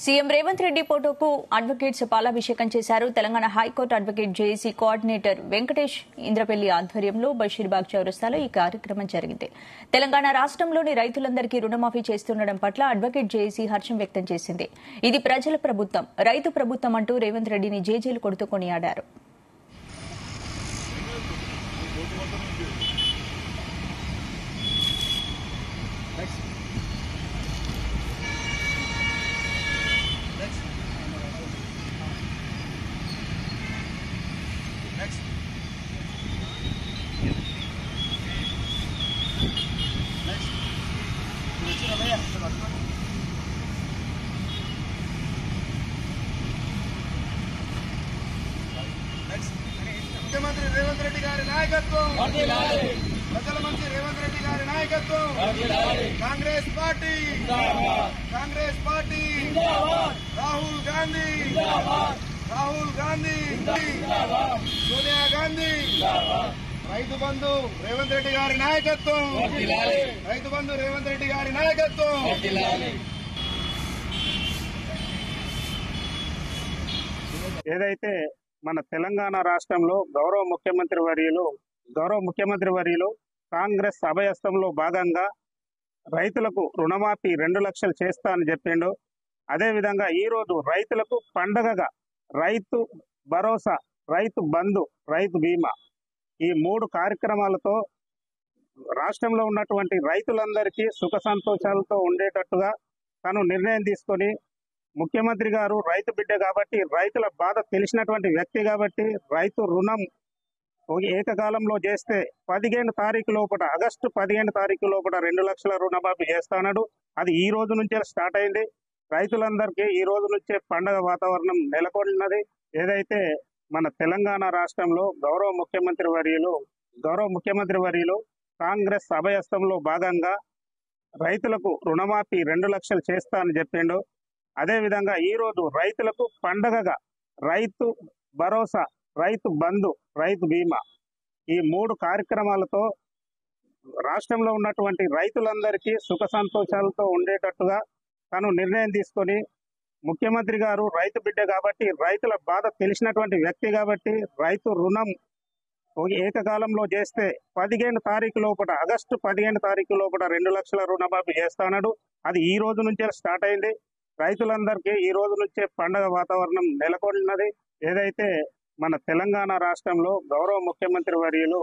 CM Revanth Reddy ఫోటోకు advocates పాలాభిషేకం చేశారు. Telangana high court advocate JAC coordinator Venkatesh Indrapalli ఆధ్వర్యంలో బషీర్బాగ్ చౌరస్తాలో ఈ కార్యక్రమం జరిగింది. తెలంగాణ రాష్ట్రంలోని రైతులందరికీ రుణమాఫీ చేస్తుండడం పట్ల అడ్వకేట్ జేఏసీ హర్షం వ్యక్తం చేసింది. ఇది ప్రజల ప్రభుత్వం, రైతు ప్రభుత్వం అంటూ రేవంత్ రెడ్డిని జేజేలు కొడుతూ కొనియాడారు. ముఖ్యమంత్రి రేవంత్ రెడ్డి గారి నాయకత్వం, ప్రజల మంత్రి రేవంత్ రెడ్డి గారి నాయకత్వం, కాంగ్రెస్ పార్టీ, కాంగ్రెస్ పార్టీ, రాహుల్ గాంధీ, రాహుల్ గాంధీ, సోనియా గాంధీ, రైతు బంధు రేవంత్ రెడ్డి గారి నాయకత్వం, రైతు బంధు రేవంత్ రెడ్డి గారి నాయకత్వం. ఏదైతే మన తెలంగాణ రాష్ట్రంలో గౌరవ ముఖ్యమంత్రి వర్యులు కాంగ్రెస్ అభయస్థంలో భాగంగా రైతులకు రుణమాఫీ 2 లక్షలు చేస్తా అని చెప్పిండు. అదేవిధంగా ఈరోజు రైతులకు పండగగా రైతు భరోసా, రైతు బంధు, రైతు బీమా ఈ 3 కార్యక్రమాలతో రాష్ట్రంలో ఉన్నటువంటి రైతులందరికీ సుఖ సంతోషాలతో ఉండేటట్టుగా తను నిర్ణయం తీసుకొని, ముఖ్యమంత్రి గారు రైతు బిడ్డ కాబట్టి, రైతుల బాధ తెలిసినటువంటి వ్యక్తి కాబట్టి రైతు రుణం ఏకకాలంలో చేస్తే 15 తారీఖు లోపల, ఆగస్టు 15 తారీఖు లోపల 2 లక్షల రుణమాఫీ చేస్తాడు. అది ఈ రోజు నుంచే స్టార్ట్ అయింది. రైతులందరికీ ఈ రోజు నుంచే పండగ వాతావరణం నెలకొన్నది. ఏదైతే మన తెలంగాణ రాష్ట్రంలో గౌరవ ముఖ్యమంత్రి వర్యులు కాంగ్రెస్ అభయస్థంలో భాగంగా రైతులకు రుణమాఫీ 2 లక్షలు చేస్తా అని చెప్పిండు. అదేవిధంగా ఈరోజు రైతులకు పండగగా రైతు భరోసా, రైతు బంధు, రైతు బీమా ఈ 3 కార్యక్రమాలతో రాష్ట్రంలో ఉన్నటువంటి రైతులందరికీ సుఖ సంతోషాలతో ఉండేటట్టుగా తను నిర్ణయం తీసుకొని, ముఖ్యమంత్రి గారు రైతు బిడ్డ కాబట్టి, రైతుల బాధ తెలిసినటువంటి వ్యక్తి కాబట్టి రైతు రుణం ఏకకాలంలో చేస్తే 15 తారీఖు లోపల, ఆగస్టు 15 తారీఖు లోపల 2 లక్షల రుణమాఫీ చేస్తాడు. అది ఈ రోజు నుంచే స్టార్ట్ అయింది. రైతులందరికీ ఈ రోజు నుంచే పండగ వాతావరణం నెలకొన్నది. ఏదైతే మన తెలంగాణ రాష్ట్రంలో గౌరవ ముఖ్యమంత్రి వర్యులు